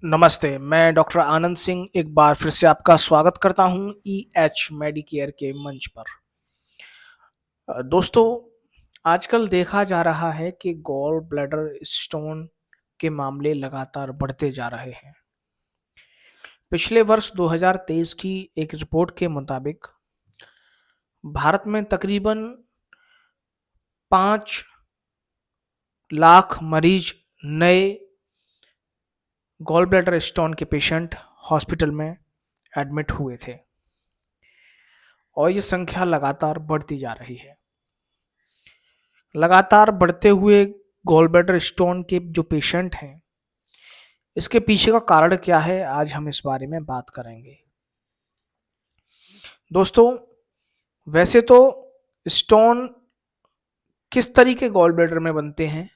नमस्ते, मैं डॉक्टर आनंद सिंह एक बार फिर से आपका स्वागत करता हूँ ईएच मेडिकेयर के मंच पर। दोस्तों, आजकल देखा जा रहा है कि गॉल ब्लैडर स्टोन के मामले लगातार बढ़ते जा रहे हैं। पिछले वर्ष 2023 की एक रिपोर्ट के मुताबिक भारत में तकरीबन 5 लाख मरीज नए गॉल ब्लैडर स्टोन के पेशेंट हॉस्पिटल में एडमिट हुए थे और ये संख्या लगातार बढ़ती जा रही है। लगातार बढ़ते हुए गॉल ब्लैडर स्टोन के जो पेशेंट हैं, इसके पीछे का कारण क्या है, आज हम इस बारे में बात करेंगे। दोस्तों, वैसे तो स्टोन किस तरीके गॉल ब्लैडर में बनते हैं,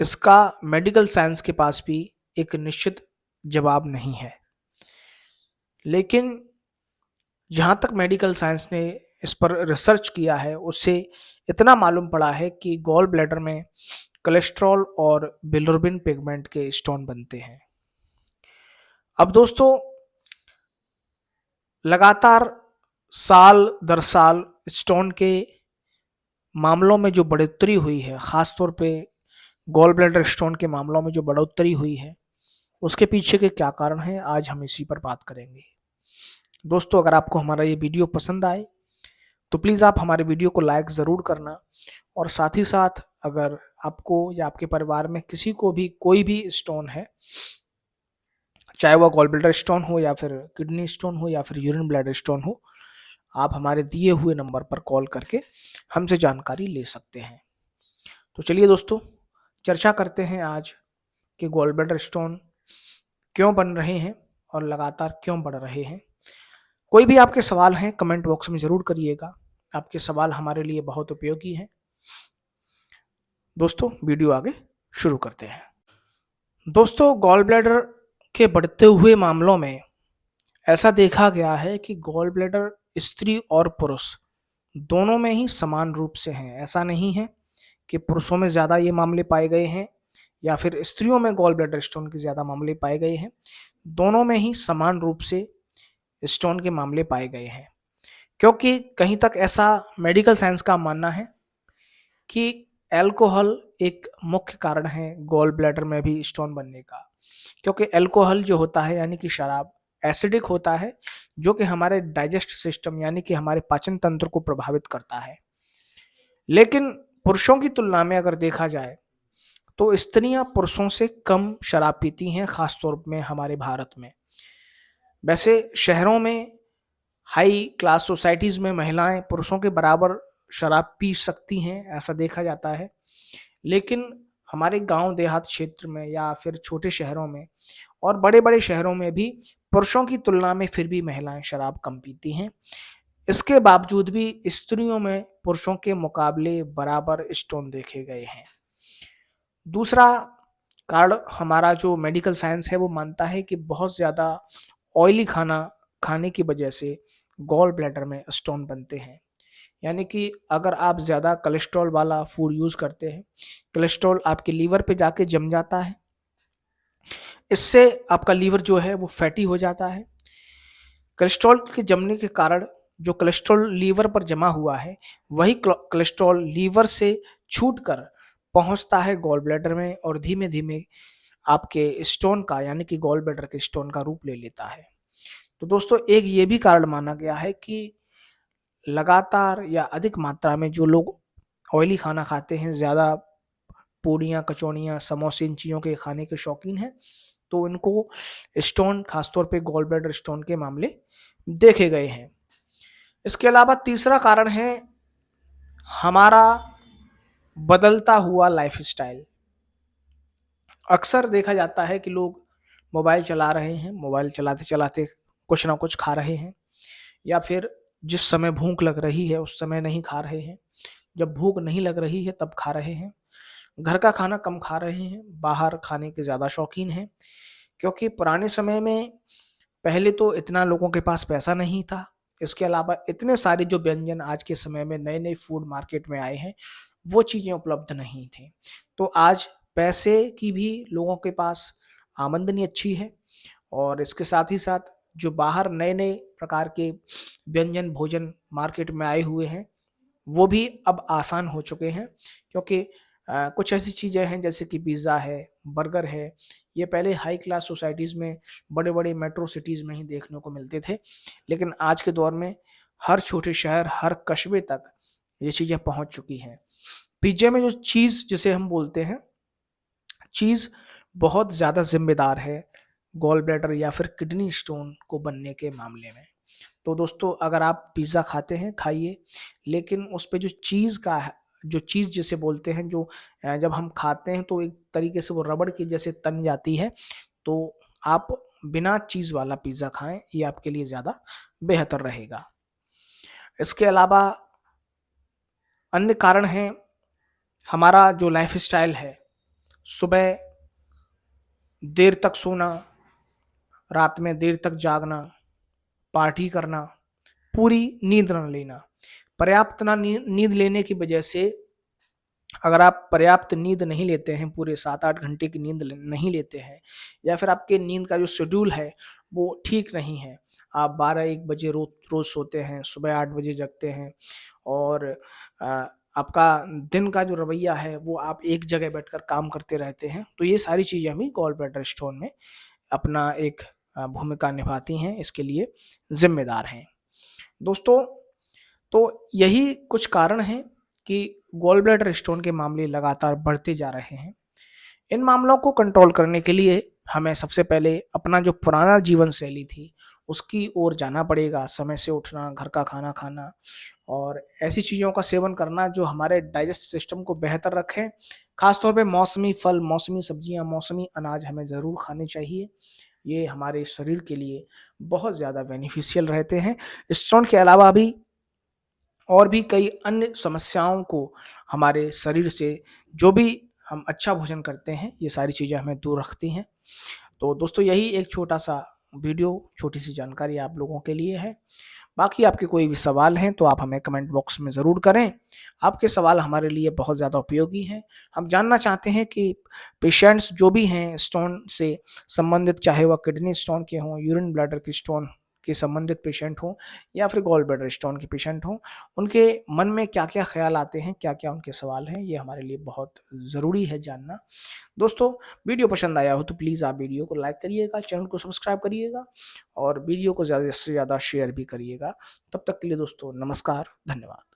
इसका मेडिकल साइंस के पास भी एक निश्चित जवाब नहीं है। लेकिन जहाँ तक मेडिकल साइंस ने इस पर रिसर्च किया है, उससे इतना मालूम पड़ा है कि गॉल ब्लैडर में कोलेस्ट्रॉल और बिलिरुबिन पिगमेंट के स्टोन बनते हैं। अब दोस्तों, लगातार साल दर साल स्टोन के मामलों में जो बढ़ोतरी हुई है, ख़ास तौर पे गॉल ब्लैडर स्टोन के मामलों में जो बढ़ोतरी हुई है, उसके पीछे के क्या कारण हैं, आज हम इसी पर बात करेंगे। दोस्तों, अगर आपको हमारा ये वीडियो पसंद आए तो प्लीज़ आप हमारे वीडियो को लाइक ज़रूर करना, और साथ ही साथ अगर आपको या आपके परिवार में किसी को भी कोई भी स्टोन है, चाहे वह गॉल ब्लैडर स्टोन हो या फिर किडनी स्टोन हो या फिर यूरिन ब्लैडर स्टोन हो, आप हमारे दिए हुए नंबर पर कॉल करके हमसे जानकारी ले सकते हैं। तो चलिए दोस्तों, चर्चा करते हैं आज कि गॉल ब्लैडर स्टोन क्यों बन रहे हैं और लगातार क्यों बढ़ रहे हैं। कोई भी आपके सवाल हैं, कमेंट बॉक्स में ज़रूर करिएगा। आपके सवाल हमारे लिए बहुत उपयोगी हैं। दोस्तों, वीडियो आगे शुरू करते हैं। दोस्तों, गॉल ब्लैडर के बढ़ते हुए मामलों में ऐसा देखा गया है कि गॉल ब्लैडर स्त्री और पुरुष दोनों में ही समान रूप से हैं। ऐसा नहीं है कि पुरुषों में ज़्यादा ये मामले पाए गए हैं या फिर स्त्रियों में गॉल ब्लैडर स्टोन के ज़्यादा मामले पाए गए हैं। दोनों में ही समान रूप से स्टोन के मामले पाए गए हैं, क्योंकि कहीं तक ऐसा मेडिकल साइंस का मानना है कि अल्कोहल एक मुख्य कारण है गॉल ब्लैडर में भी स्टोन बनने का। क्योंकि अल्कोहल जो होता है, यानी कि शराब, एसिडिक होता है, जो कि हमारे डाइजेस्ट सिस्टम यानी कि हमारे पाचन तंत्र को प्रभावित करता है। लेकिन पुरुषों की तुलना में अगर देखा जाए तो स्त्रियां पुरुषों से कम शराब पीती हैं, खासतौर में हमारे भारत में। वैसे शहरों में हाई क्लास सोसाइटीज़ में महिलाएं पुरुषों के बराबर शराब पी सकती हैं, ऐसा देखा जाता है। लेकिन हमारे गांव देहात क्षेत्र में या फिर छोटे शहरों में और बड़े-बड़े शहरों में भी पुरुषों की तुलना में फिर भी महिलाएं शराब कम पीती हैं। इसके बावजूद भी स्त्रियों में पुरुषों के मुकाबले बराबर स्टोन देखे गए हैं। दूसरा कारण हमारा जो मेडिकल साइंस है वो मानता है कि बहुत ज़्यादा ऑयली खाना खाने की वजह से गॉल ब्लैडर में स्टोन बनते हैं। यानी कि अगर आप ज़्यादा कोलेस्ट्रॉल वाला फूड यूज़ करते हैं, कोलेस्ट्रॉल आपके लीवर पे जाके जम जाता है। इससे आपका लीवर जो है वो फैटी हो जाता है। कोलेस्ट्रॉल के जमने के कारण जो कोलेस्ट्रॉल लीवर पर जमा हुआ है, वही कोलेस्ट्रॉल लीवर से छूटकर पहुंचता है गॉल ब्लैडर में और धीमे-धीमे आपके स्टोन का, यानी कि गॉल ब्लैडर के स्टोन का रूप ले लेता है। तो दोस्तों, एक ये भी कारण माना गया है कि लगातार या अधिक मात्रा में जो लोग ऑयली खाना खाते हैं, ज़्यादा पूड़ियाँ, कचौड़ियाँ, समोसे, इन चीज़ों के खाने के शौकीन हैं, तो इनको स्टोन, खासतौर पे गॉल ब्लैडर स्टोन के मामले देखे गए हैं। इसके अलावा तीसरा कारण है हमारा बदलता हुआ लाइफ़स्टाइल। अक्सर देखा जाता है कि लोग मोबाइल चला रहे हैं, मोबाइल चलाते-चलाते कुछ ना कुछ खा रहे हैं, या फिर जिस समय भूख लग रही है उस समय नहीं खा रहे हैं, जब भूख नहीं लग रही है तब खा रहे हैं। घर का खाना कम खा रहे हैं, बाहर खाने के ज़्यादा शौकीन हैं, क्योंकि पुराने समय में पहले तो इतना लोगों के पास पैसा नहीं था। इसके अलावा इतने सारे जो व्यंजन आज के समय में नए-नए फूड मार्केट में आए हैं, वो चीज़ें उपलब्ध नहीं थी। तो आज पैसे की भी लोगों के पास आमदनी अच्छी है और इसके साथ ही साथ जो बाहर नए-नए प्रकार के व्यंजन, भोजन मार्केट में आए हुए हैं, वो भी अब आसान हो चुके हैं क्योंकि कुछ ऐसी चीज़ें हैं जैसे कि पिज़्ज़ा है, बर्गर है, ये पहले हाई क्लास सोसाइटीज़ में, बड़े-बड़े मेट्रो सिटीज़ में ही देखने को मिलते थे। लेकिन आज के दौर में हर छोटे शहर, हर कस्बे तक ये चीज़ें पहुँच चुकी हैं। पिज़्ज़ा में जो चीज़ जिसे हम बोलते हैं, चीज़ बहुत ज़्यादा ज़िम्मेदार है गॉल ब्लैडर या फिर किडनी स्टोन को बनने के मामले में। तो दोस्तों अगर आप पिज़्ज़ा खाते हैं, खाइए, लेकिन उस पे जो चीज़ का है, जो चीज़ जिसे बोलते हैं जो जब हम खाते हैं तो एक तरीके से वो रबड़ की जैसे तन जाती है, तो आप बिना चीज़ वाला पिज़्ज़ा खाएँ, ये आपके लिए ज़्यादा बेहतर रहेगा। इसके अलावा अन्य कारण हैं, हमारा जो लाइफ़स्टाइल है, सुबह देर तक सोना, रात में देर तक जागना, पार्टी करना, पूरी नींद ना लेना। पर्याप्त ना नींद लेने की वजह से अगर आप पर्याप्त नींद नहीं लेते हैं, पूरे 7-8 घंटे की नींद नहीं लेते हैं या फिर आपके नींद का जो शेड्यूल है वो ठीक नहीं है, आप 12-1 बजे रोज़ सोते हैं, सुबह 8 बजे जगते हैं और अ, आपका दिन का जो रवैया है वो आप एक जगह बैठकर काम करते रहते हैं, तो ये सारी चीज़ें भी गॉल ब्लैडर स्टोन में अपना एक भूमिका निभाती हैं, इसके लिए ज़िम्मेदार हैं। दोस्तों, तो यही कुछ कारण हैं कि गॉल ब्लैडर स्टोन के मामले लगातार बढ़ते जा रहे हैं। इन मामलों को कंट्रोल करने के लिए हमें सबसे पहले अपना जो पुराना जीवन शैली थी, उसकी ओर जाना पड़ेगा। समय से उठना, घर का खाना खाना और ऐसी चीज़ों का सेवन करना जो हमारे डाइजेस्ट सिस्टम को बेहतर रखें। ख़ास तौर पे मौसमी फल, मौसमी सब्जियाँ, मौसमी अनाज हमें ज़रूर खाने चाहिए। ये हमारे शरीर के लिए बहुत ज़्यादा बेनिफिशियल रहते हैं। स्टोन के अलावा भी और भी कई अन्य समस्याओं को हमारे शरीर से जो भी हम अच्छा भोजन करते हैं, ये सारी चीज़ें हमें दूर रखती हैं। तो दोस्तों यही एक छोटा-सा वीडियो, छोटी-सी जानकारी आप लोगों के लिए है। बाकी आपके कोई भी सवाल हैं तो आप हमें कमेंट बॉक्स में ज़रूर करें। आपके सवाल हमारे लिए बहुत ज़्यादा उपयोगी हैं। हम जानना चाहते हैं कि पेशेंट्स जो भी हैं स्टोन से संबंधित, चाहे वह किडनी स्टोन के हों, यूरिन ब्लैडर के स्टोन के संबंधित पेशेंट हों या फिर गॉल ब्लैडर स्टोन के पेशेंट हों, उनके मन में क्या-क्या ख़्याल आते हैं, क्या-क्या उनके सवाल हैं, ये हमारे लिए बहुत ज़रूरी है जानना। दोस्तों, वीडियो पसंद आया हो तो प्लीज़ आप वीडियो को लाइक करिएगा, चैनल को सब्सक्राइब करिएगा और वीडियो को ज़्यादा से ज़्यादा शेयर भी करिएगा। तब तक के लिए दोस्तों नमस्कार, धन्यवाद।